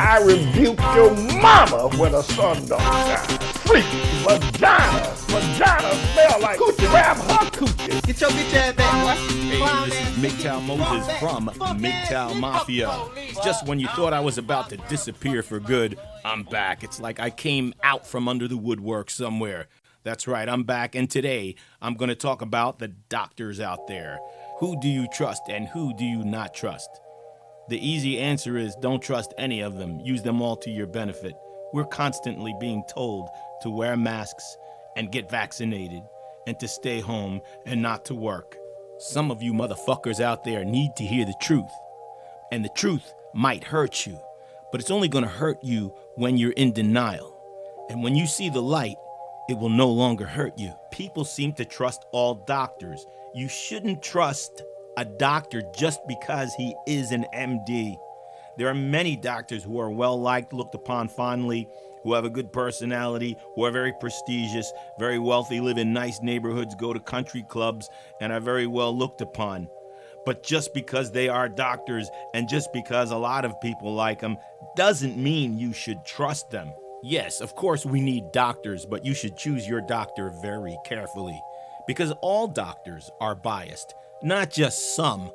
I rebuke your mama when a sun don't shine. Freak, vagina smell like coochie. Grab her coochie. Get your bitch ass back, boy. Hey, this is MGTOW Moses from MGTOW Mafia. Just when you thought I was about to disappear for good, I'm back. It's like I came out from under the woodwork somewhere. That's right, I'm back, and today I'm going to talk about the doctors out there. Who do you trust and who do you not trust? The easy answer is don't trust any of them. Use them all to your benefit. We're constantly being told to wear masks and get vaccinated and to stay home and not to work. Some of you motherfuckers out there need to hear the truth. And the truth might hurt you, but it's only going to hurt you when you're in denial. And when you see the light, it will no longer hurt you. People seem to trust all doctors. You shouldn't trust a doctor just because he is an MD. There are many doctors who are well-liked, looked upon fondly, who have a good personality, who are very prestigious, very wealthy, live in nice neighborhoods, go to country clubs, and are very well looked upon. But just because they are doctors and just because a lot of people like them doesn't mean you should trust them. Yes, of course we need doctors, but you should choose your doctor very carefully because all doctors are biased. Not just some,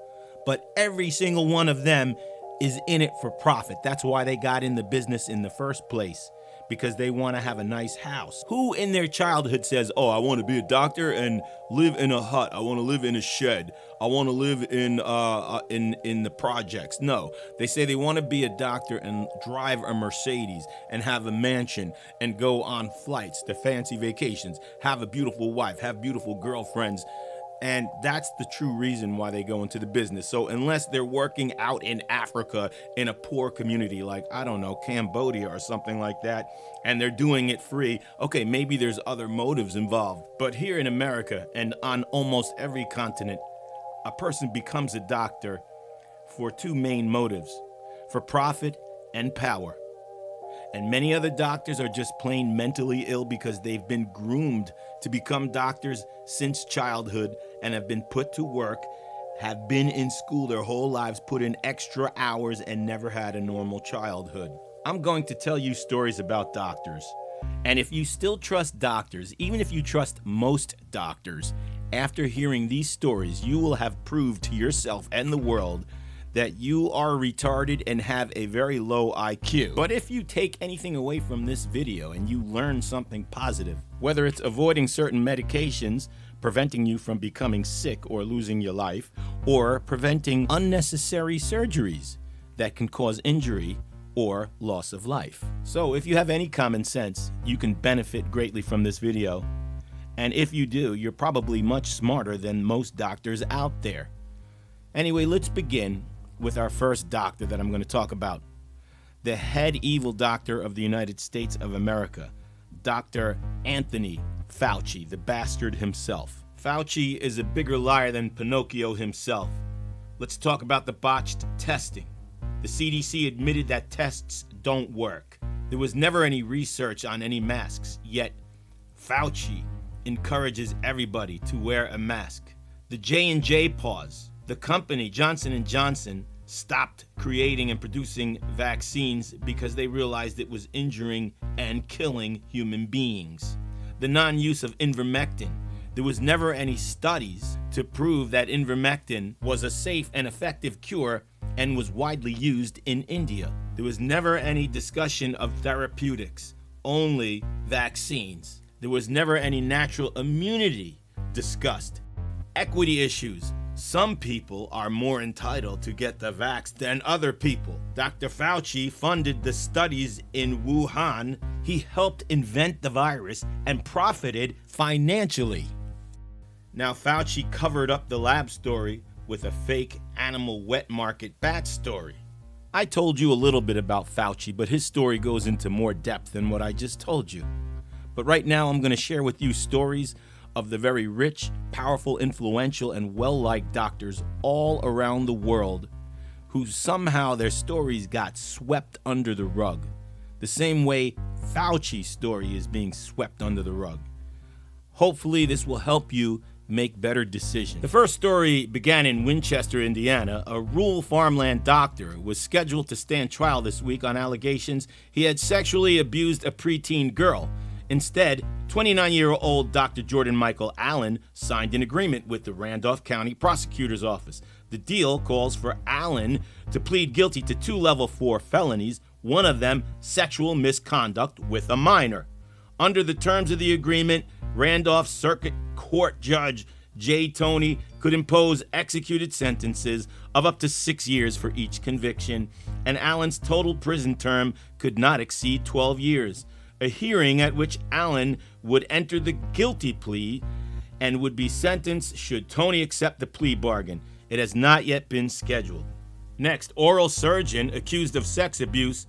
but every single one of them is in it for profit. That's why they got in the business in the first place, because they want to have a nice house. Who in their childhood says, oh, I want to be a doctor and live in a hut. I want to live in a shed. I want to live in the projects. No, they say they want to be a doctor and drive a Mercedes and have a mansion and go on flights to fancy vacations, have a beautiful wife, have beautiful girlfriends. And that's the true reason why they go into the business. So unless they're working out in Africa in a poor community like, I don't know, Cambodia or something like that, and they're doing it free, okay, maybe there's other motives involved. But here in America and on almost every continent, a person becomes a doctor for two main motives, for profit and power. And many other doctors are just plain mentally ill because they've been groomed to become doctors since childhood and have been put to work, have been in school their whole lives, put in extra hours, and never had a normal childhood. I'm going to tell you stories about doctors. And if you still trust doctors, even if you trust most doctors, after hearing these stories, you will have proved to yourself and the world that you are retarded and have a very low IQ. But if you take anything away from this video and you learn something positive, whether it's avoiding certain medications, preventing you from becoming sick or losing your life, or preventing unnecessary surgeries that can cause injury or loss of life. So if you have any common sense, you can benefit greatly from this video. And if you do, you're probably much smarter than most doctors out there. Anyway, let's begin with our first doctor that I'm going to talk about. The head evil doctor of the United States of America, Dr. Anthony Fauci, the bastard himself. Fauci is a bigger liar than Pinocchio himself. Let's talk about the botched testing. The CDC admitted that tests don't work. There was never any research on any masks, yet Fauci encourages everybody to wear a mask. The J&J pause. The company, Johnson & Johnson, stopped creating and producing vaccines because they realized it was injuring and killing human beings. The non-use of ivermectin. There was never any studies to prove that ivermectin was a safe and effective cure and was widely used in India. There was never any discussion of therapeutics, only vaccines. There was never any natural immunity discussed. Equity issues. Some people are more entitled to get the vax than other people. Dr. Fauci funded the studies in Wuhan. He helped invent the virus and profited financially. Now, Fauci covered up the lab story with a fake animal wet market bat story. I told you a little bit about Fauci, but his story goes into more depth than what I just told you. But right now, I'm going to share with you stories of the very rich, powerful, influential, and well-liked doctors all around the world who somehow their stories got swept under the rug, the same way Fauci's story is being swept under the rug. Hopefully this will help you make better decisions. The first story began in Winchester, Indiana. A rural farmland doctor was scheduled to stand trial this week on allegations he had sexually abused a preteen girl. Instead, 29-year-old Dr. Jordan Michael Allen signed an agreement with the Randolph County Prosecutor's Office. The deal calls for Allen to plead guilty to 2 Level 4 felonies, one of them sexual misconduct with a minor. Under the terms of the agreement, Randolph Circuit Court Judge J. Toney could impose executed sentences of up to 6 years for each conviction, and Allen's total prison term could not exceed 12 years. A hearing at which Allen would enter the guilty plea and would be sentenced should Toney accept the plea bargain. It has not yet been scheduled. Next, oral surgeon accused of sex abuse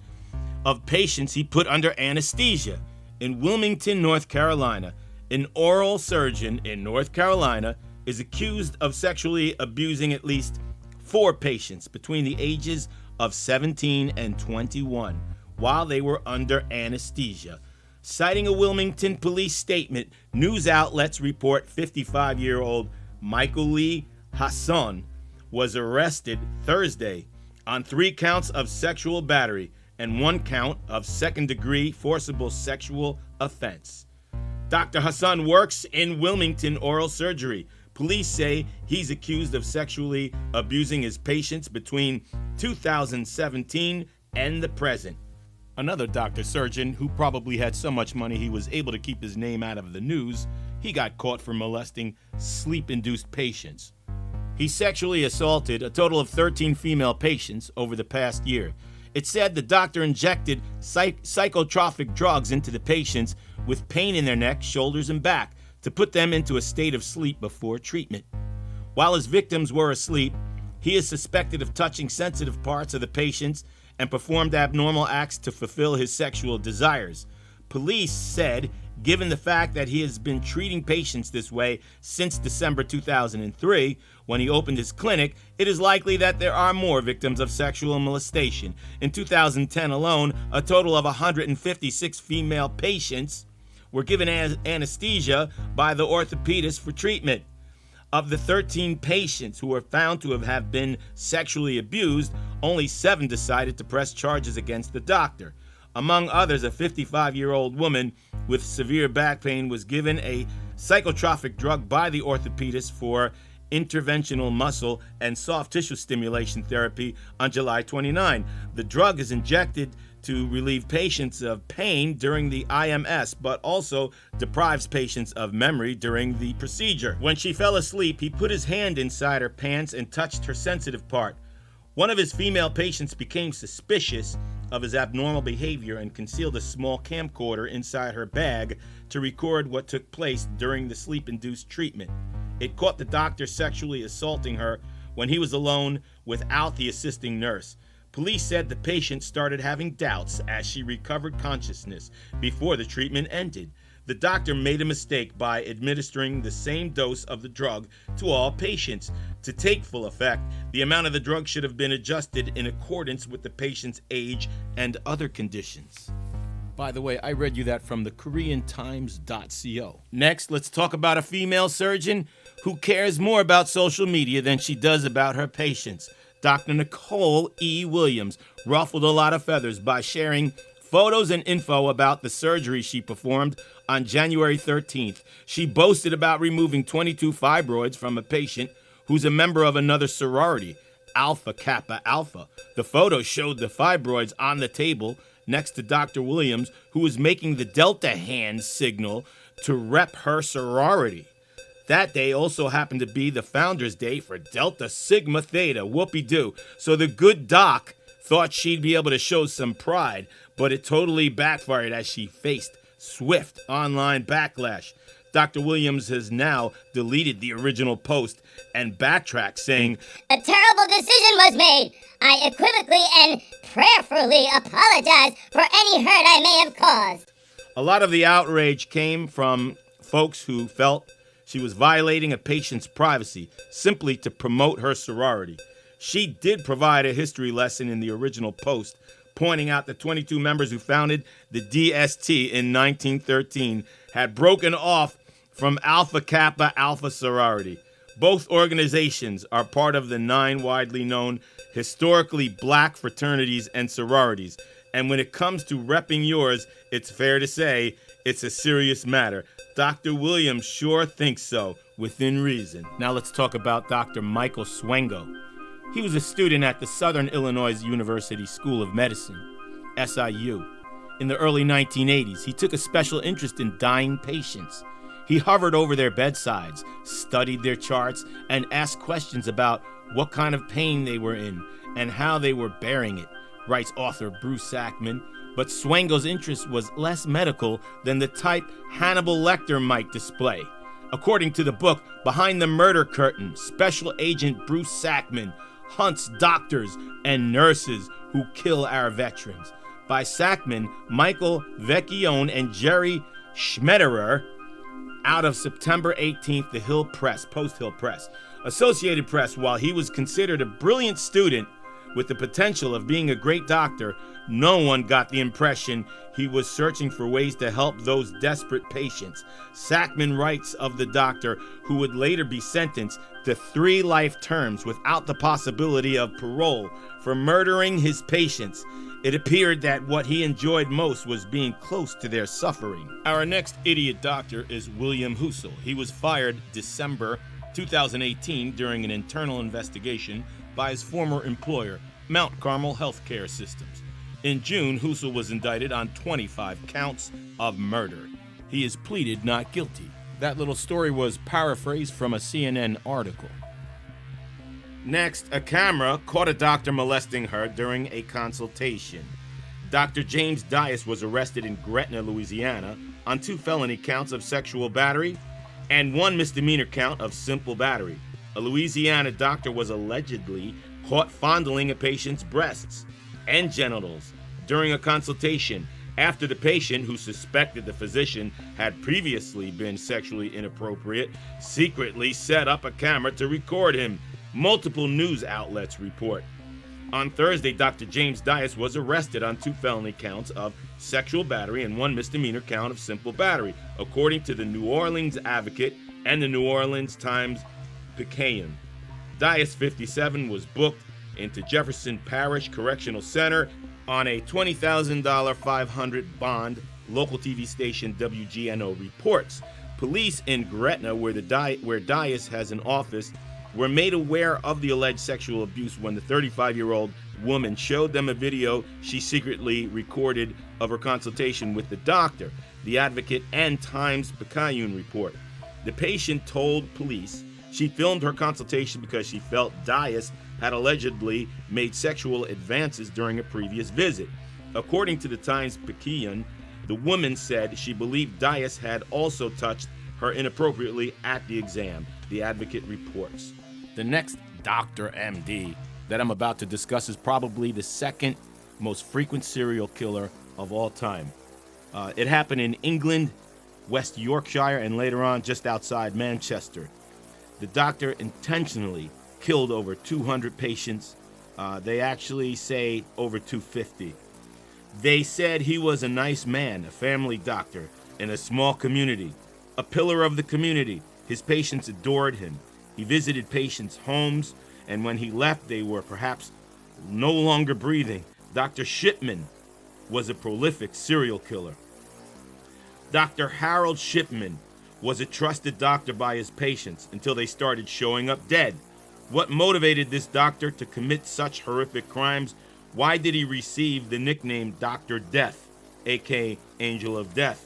of patients he put under anesthesia. In Wilmington, North Carolina, an oral surgeon in North Carolina is accused of sexually abusing at least 4 patients between the ages of 17 and 21 while they were under anesthesia. Citing a Wilmington police statement, news outlets report 55-year-old Michael Hussell was arrested Thursday on 3 counts of sexual battery and 1 count of second-degree forcible sexual offense. Dr. Hussell works in Wilmington Oral Surgery. Police say he's accused of sexually abusing his patients between 2017 and the present. Another doctor surgeon who probably had so much money he was able to keep his name out of the news, he got caught for molesting sleep-induced patients. He sexually assaulted a total of 13 female patients over the past year. It said the doctor injected psychotropic drugs into the patients with pain in their neck, shoulders, and back to put them into a state of sleep before treatment. While his victims were asleep, he is suspected of touching sensitive parts of the patients and performed abnormal acts to fulfill his sexual desires. Police said, given the fact that he has been treating patients this way since December 2003, when he opened his clinic, it is likely that there are more victims of sexual molestation. In 2010 alone, a total of 156 female patients were given anesthesia by the orthopedist for treatment. Of the 13 patients who were found to have been sexually abused, only 7 decided to press charges against the doctor. Among others, a 55-year-old woman with severe back pain was given a psychotropic drug by the orthopedist for interventional muscle and soft tissue stimulation therapy on July 29. The drug is injected to relieve patients of pain during the IMS, but also deprives patients of memory during the procedure. When she fell asleep, he put his hand inside her pants and touched her sensitive part. One of his female patients became suspicious of his abnormal behavior and concealed a small camcorder inside her bag to record what took place during the sleep-induced treatment. It caught the doctor sexually assaulting her when he was alone without the assisting nurse. Police said the patient started having doubts as she recovered consciousness before the treatment ended. The doctor made a mistake by administering the same dose of the drug to all patients. To take full effect, the amount of the drug should have been adjusted in accordance with the patient's age and other conditions. By the way, I read you that from the KoreanTimes.co. Next, let's talk about a female surgeon who cares more about social media than she does about her patients. Dr. Nicole E. Williams ruffled a lot of feathers by sharing photos and info about the surgery she performed on January 13th. She boasted about removing 22 fibroids from a patient who's a member of another sorority, Alpha Kappa Alpha. The photo showed the fibroids on the table next to Dr. Williams, who was making the Delta hand signal to rep her sorority. That day also happened to be the Founders Day for Delta Sigma Theta, whoopee-doo. So the good doc thought she'd be able to show some pride, but it totally backfired as she faced swift online backlash. Dr. Williams has now deleted the original post and backtracked, saying, "A terrible decision was made. I equivocally and prayerfully apologize for any hurt I may have caused." A lot of the outrage came from folks who felt she was violating a patient's privacy simply to promote her sorority. She did provide a history lesson in the original post, pointing out the 22 members who founded the DST in 1913 had broken off from Alpha Kappa Alpha Sorority. Both organizations are part of the 9 widely known historically black fraternities and sororities. And when it comes to repping yours, it's fair to say it's a serious matter. Dr. Williams sure thinks so, within reason. Now let's talk about Dr. Michael Swango. He was a student at the Southern Illinois University School of Medicine, SIU. In the early 1980s, he took a special interest in dying patients. He hovered over their bedsides, studied their charts, and asked questions about what kind of pain they were in and how they were bearing it, writes author Bruce Sackman. But Swango's interest was less medical than the type Hannibal Lecter might display. According to the book Behind the Murder Curtain, Special Agent Bruce Sackman hunts doctors and nurses who kill our veterans. By Sackman, Michael Vecchione, and Jerry Schmetterer, out of September 18th, the Hill Press, Post-Hill Press. Associated Press, while he was considered a brilliant student with the potential of being a great doctor, no one got the impression he was searching for ways to help those desperate patients. Sackman writes of the doctor who would later be sentenced to 3 life terms without the possibility of parole for murdering his patients. It appeared that what he enjoyed most was being close to their suffering. Our next idiot doctor is William Hussell. He was fired December 2018 during an internal investigation by his former employer, Mount Carmel Healthcare Systems. In June, Hussell was indicted on 25 counts of murder. He is pleaded not guilty. That little story was paraphrased from a CNN article. Next, a camera caught a doctor molesting her during a consultation. Dr. James Dias was arrested in Gretna, Louisiana, on 2 felony counts of sexual battery and 1 misdemeanor count of simple battery. A Louisiana doctor was allegedly caught fondling a patient's breasts and genitals during a consultation after the patient, who suspected the physician had previously been sexually inappropriate, secretly set up a camera to record him. Multiple news outlets report. On Thursday, Dr. James Dias was arrested on 2 felony counts of sexual battery and 1 misdemeanor count of simple battery, according to the New Orleans Advocate and the New Orleans Times-Picayune. Dias, 57, was booked into Jefferson Parish Correctional Center on a $20,000 $500 bond, local TV station WGNO reports. Police in Gretna, where Dias has an office, were made aware of the alleged sexual abuse when the 35-year-old woman showed them a video she secretly recorded of her consultation with the doctor, the Advocate and Times-Picayune report. The patient told police she filmed her consultation because she felt Dias had allegedly made sexual advances during a previous visit. According to the Times-Picayune, the woman said she believed Dias had also touched her inappropriately at the exam, the Advocate reports. The next Dr. MD that I'm about to discuss is probably the second most frequent serial killer of all time. It happened in England, West Yorkshire, and later on just outside Manchester. The doctor intentionally killed over 200 patients. They actually say over 250. They said he was a nice man, a family doctor in a small community, a pillar of the community. His patients adored him. He visited patients' homes, and when he left, they were perhaps no longer breathing. Dr. Shipman was a prolific serial killer. Dr. Harold Shipman was a trusted doctor by his patients until they started showing up dead. What motivated this doctor to commit such horrific crimes? Why did he receive the nickname Dr. Death, aka Angel of Death?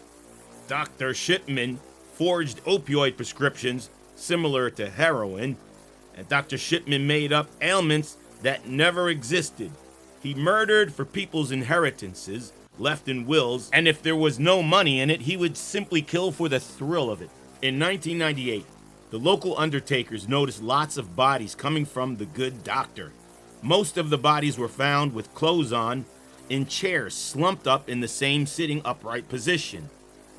Dr. Shipman forged opioid prescriptions similar to heroin, and Dr. Shipman made up ailments that never existed. He murdered for people's inheritances, left in wills, and if there was no money in it, he would simply kill for the thrill of it. In 1998, the local undertakers noticed lots of bodies coming from the good doctor. Most of the bodies were found with clothes on, in chairs slumped up in the same sitting upright position.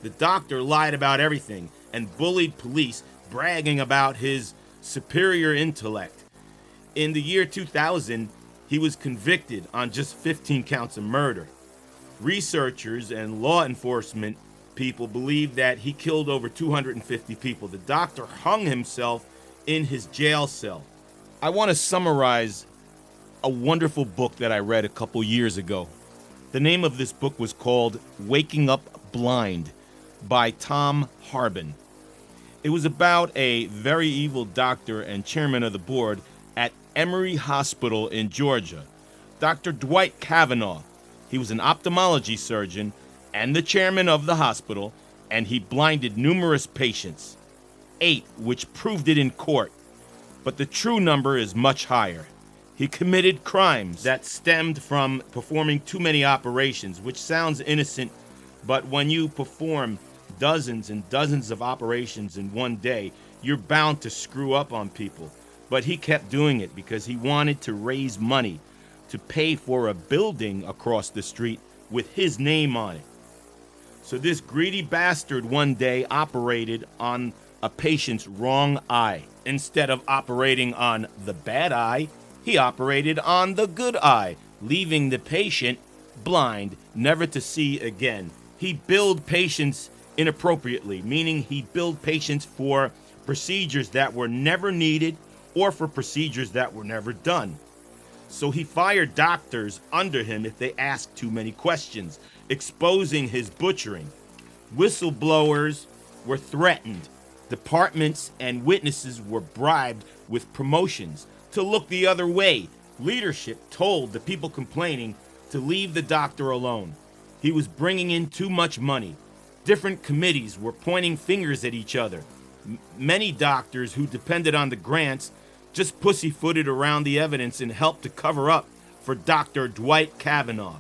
The doctor lied about everything and bullied police, bragging about his superior intellect. In the year 2000, he was convicted on just 15 counts of murder. Researchers and law enforcement people believe that he killed over 250 people. The doctor hung himself in his jail cell. I want to summarize a wonderful book that I read a couple years ago. The name of this book was called Waking Up Blind by Tom Harbin. It was about a very evil doctor and chairman of the board at Emory Hospital in Georgia, Dr. Dwight Cavanaugh. He was an ophthalmology surgeon and the chairman of the hospital, and he blinded numerous patients, 8, which proved it in court. But the true number is much higher. He committed crimes that stemmed from performing too many operations, which sounds innocent, but when you perform dozens and dozens of operations in one day, you're bound to screw up on people. But he kept doing it because he wanted to raise money to pay for a building across the street with his name on it. So this greedy bastard one day operated on a patient's wrong eye. Instead of operating on the bad eye, he operated on the good eye, leaving the patient blind, never to see again. He billed patients inappropriately, meaning he billed patients for procedures that were never needed or for procedures that were never done. So he fired doctors under him if they asked too many questions, exposing his butchering. Whistleblowers were threatened. Departments and witnesses were bribed with promotions to look the other way. Leadership told the people complaining to leave the doctor alone. He was bringing in too much money. Different committees were pointing fingers at each other. Many doctors who depended on the grants just pussyfooted around the evidence and helped to cover up for Dr. Dwight Cavanaugh.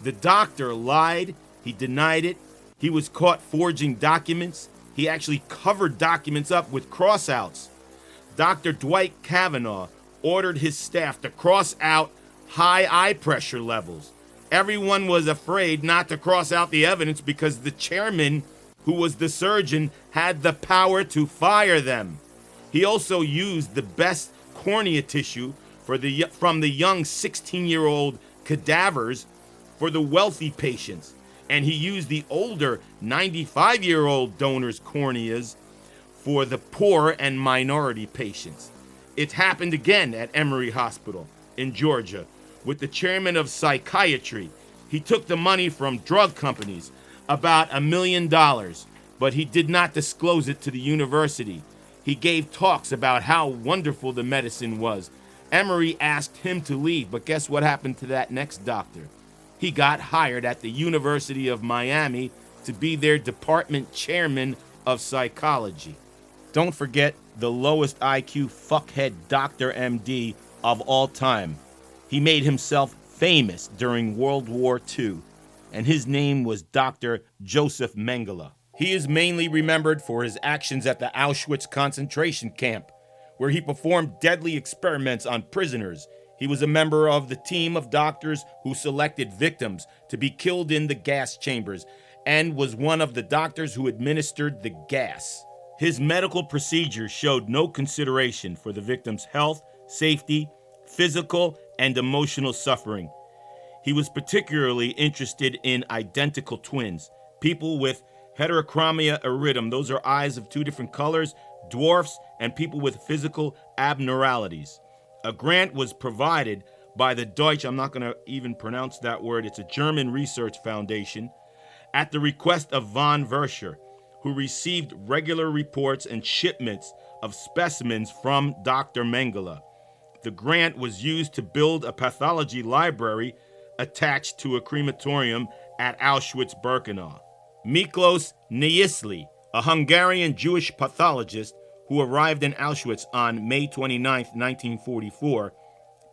The doctor lied. He denied it. He was caught forging documents. He actually covered documents up with crossouts. Dr. Dwight Cavanaugh ordered his staff to cross out high eye pressure levels. Everyone was afraid not to cross out the evidence because the chairman, who was the surgeon, had the power to fire them. He also used the best cornea tissue from the young 16-year-old cadavers for the wealthy patients, and he used the older 95-year-old donors' corneas for the poor and minority patients. It happened again at Emory Hospital in Georgia with the chairman of psychiatry. He took the money from drug companies, about $1 million, but he did not disclose it to the university. He gave talks about how wonderful the medicine was. Emory asked him to leave, but guess what happened to that next doctor? He got hired at the University of Miami to be their department chairman of psychology. Don't forget the lowest IQ fuckhead Dr. MD of all time. He made himself famous during World War II, and his name was Dr. Joseph Mengele. He is mainly remembered for his actions at the Auschwitz concentration camp, where he performed deadly experiments on prisoners. He was a member of the team of doctors who selected victims to be killed in the gas chambers, and was one of the doctors who administered the gas. His medical procedures showed no consideration for the victim's health, safety, physical, and emotional suffering. He was particularly interested in identical twins, people with heterochromia iridium, those are eyes of two different colors, dwarfs, and people with physical abnormalities. A grant was provided by the Deutsche, I'm not going to even pronounce that word, it's a German research foundation, at the request of von Verscher, who received regular reports and shipments of specimens from Dr. Mengele. The grant was used to build a pathology library attached to a crematorium at Auschwitz-Birkenau. Miklos Nyisly, a Hungarian Jewish pathologist who arrived in Auschwitz on May 29, 1944,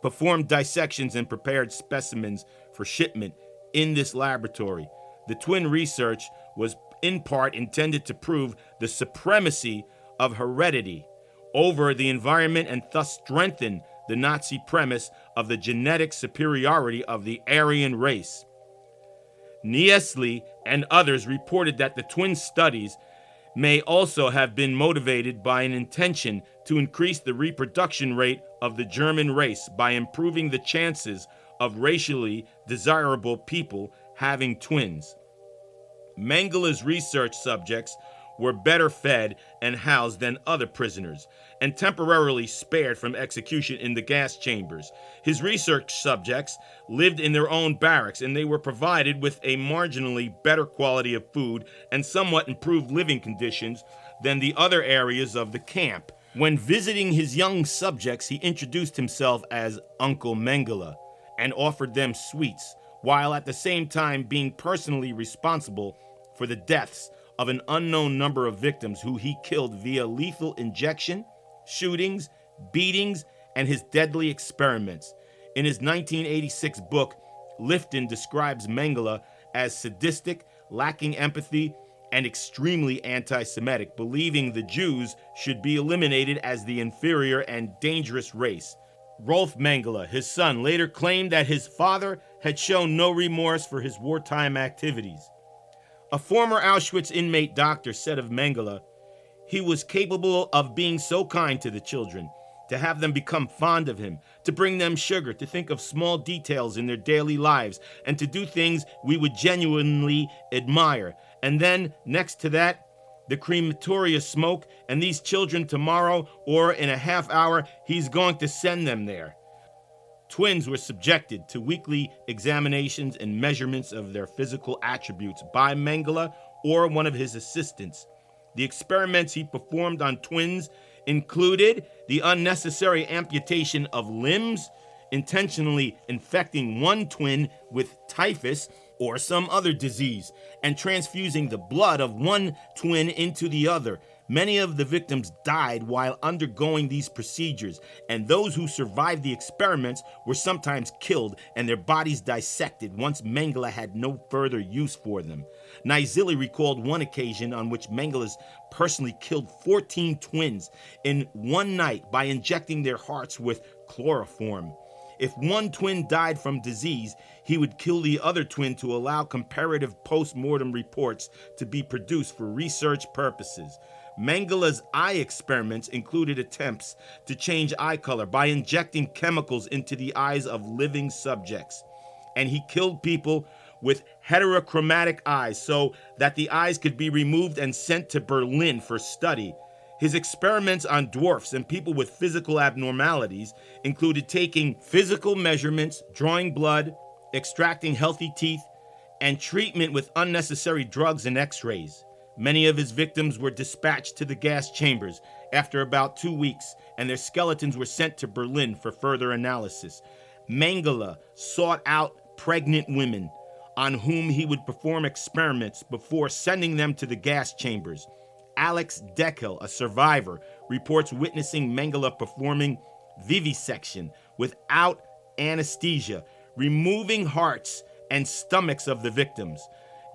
performed dissections and prepared specimens for shipment in this laboratory. The twin research was in part intended to prove the supremacy of heredity over the environment and thus strengthen the Nazi premise of the genetic superiority of the Aryan race. Nyesly and others reported that the twin studies may also have been motivated by an intention to increase the reproduction rate of the German race by improving the chances of racially desirable people having twins. Mengele's research subjects were better fed and housed than other prisoners, and temporarily spared from execution in the gas chambers. His research subjects lived in their own barracks, and they were provided with a marginally better quality of food and somewhat improved living conditions than the other areas of the camp. When visiting his young subjects, he introduced himself as Uncle Mengele and offered them sweets, while at the same time being personally responsible for the deaths of an unknown number of victims who he killed via lethal injection, shootings, beatings, and his deadly experiments. In his 1986 book, Lifton describes Mengele as sadistic, lacking empathy, and extremely anti-Semitic, believing the Jews should be eliminated as the inferior and dangerous race. Rolf Mengele, his son, later claimed that his father had shown no remorse for his wartime activities. A former Auschwitz inmate doctor said of Mengele, he was capable of being so kind to the children, to have them become fond of him, to bring them sugar, to think of small details in their daily lives, and to do things we would genuinely admire. And then, next to that, the crematoria smoke, and these children tomorrow or in a half hour, he's going to send them there. Twins were subjected to weekly examinations and measurements of their physical attributes by Mengele or one of his assistants. The experiments he performed on twins included the unnecessary amputation of limbs, intentionally infecting one twin with typhus or some other disease, and transfusing the blood of one twin into the other. Many of the victims died while undergoing these procedures, and those who survived the experiments were sometimes killed and their bodies dissected once Mengele had no further use for them. Nizili recalled one occasion on which Mengele personally killed 14 twins in one night by injecting their hearts with chloroform. If one twin died from disease, he would kill the other twin to allow comparative post-mortem reports to be produced for research purposes. Mengele's eye experiments included attempts to change eye color by injecting chemicals into the eyes of living subjects. And he killed people with heterochromatic eyes so that the eyes could be removed and sent to Berlin for study. His experiments on dwarfs and people with physical abnormalities included taking physical measurements, drawing blood, extracting healthy teeth, and treatment with unnecessary drugs and x-rays. Many of his victims were dispatched to the gas chambers after about 2 weeks, and their skeletons were sent to Berlin for further analysis. Mengele sought out pregnant women on whom he would perform experiments before sending them to the gas chambers. Alex Deckel, a survivor, reports witnessing Mengele performing vivisection without anesthesia, removing hearts and stomachs of the victims.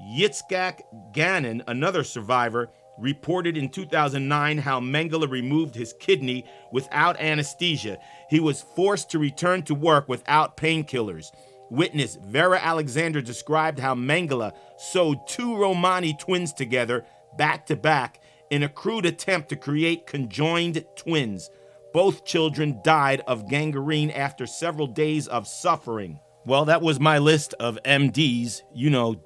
Yitzhak Gannon, another survivor, reported in 2009 how Mengele removed his kidney without anesthesia. He was forced to return to work without painkillers. Witness Vera Alexander described how Mengele sewed 2 Romani twins together back to back in a crude attempt to create conjoined twins. Both children died of gangrene after several days of suffering. Well, that was my list of MDs,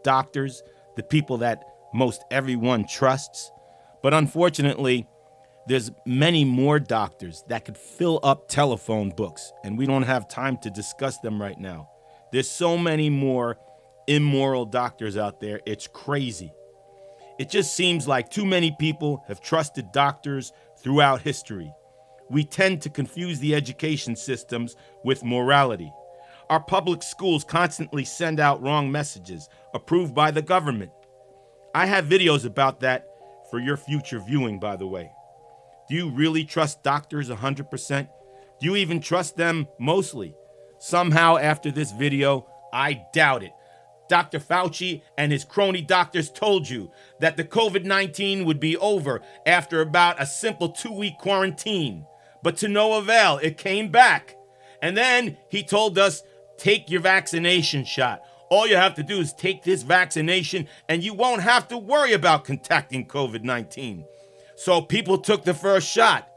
doctors, the people that most everyone trusts. But unfortunately, there's many more doctors that could fill up telephone books, and we don't have time to discuss them right now. There's so many more immoral doctors out there, it's crazy. It just seems like too many people have trusted doctors throughout history. We tend to confuse the education systems with morality. Our public schools constantly send out wrong messages, approved by the government. I have videos about that for your future viewing, by the way. Do you really trust doctors 100%? Do you even trust them mostly? Somehow after this video, I doubt it. Dr. Fauci and his crony doctors told you that the COVID-19 would be over after about a simple 2-week quarantine. But to no avail, it came back. And then he told us, take your vaccination shot. All you have to do is take this vaccination and you won't have to worry about contracting COVID-19. So people took the first shot.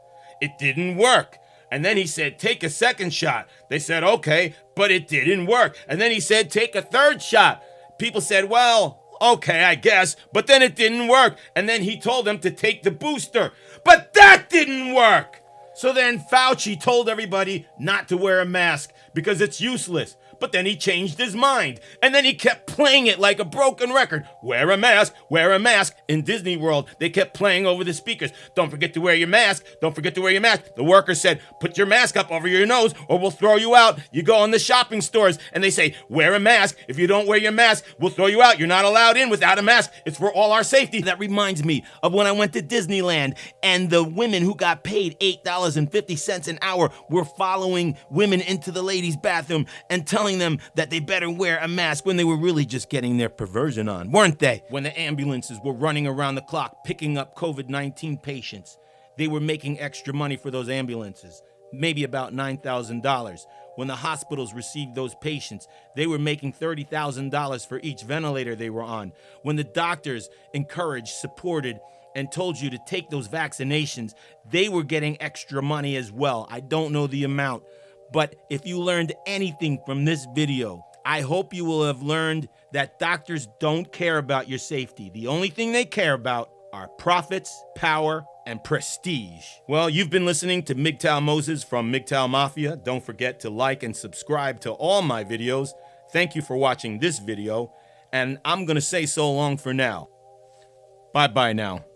It didn't work. And then he said, take a second shot. They said, okay, but it didn't work. And then he said, take a third shot. People said, well, Okay, I guess, but then it didn't work. And then he told them to take the booster, but that didn't work. So then Fauci told everybody not to wear a mask because it's useless. But then he changed his mind. And then he kept playing it like a broken record. Wear a mask, wear a mask. In Disney World, they kept playing over the speakers. Don't forget to wear your mask. Don't forget to wear your mask. The workers said, put your mask up over your nose or we'll throw you out. You go in the shopping stores and they say, wear a mask. If you don't wear your mask, we'll throw you out. You're not allowed in without a mask. It's for all our safety. That reminds me of when I went to Disneyland and the women who got paid $8.50 an hour were following women into the ladies' bathroom and telling them that they better wear a mask when they were really just getting their perversion on, weren't they? When the ambulances were running around the clock picking up COVID-19 patients, they were making extra money for those ambulances, maybe about $9,000. When the hospitals received those patients, they were making $30,000 for each ventilator they were on. When the doctors encouraged, supported, and told you to take those vaccinations, they were getting extra money as well. I don't know the amount. But if you learned anything from this video, I hope you will have learned that doctors don't care about your safety. The only thing they care about are profits, power, and prestige. Well, you've been listening to MGTOW Moses from MGTOW Mafia. Don't forget to like and subscribe to all my videos. Thank you for watching this video, and I'm gonna say so long for now. Bye-bye now.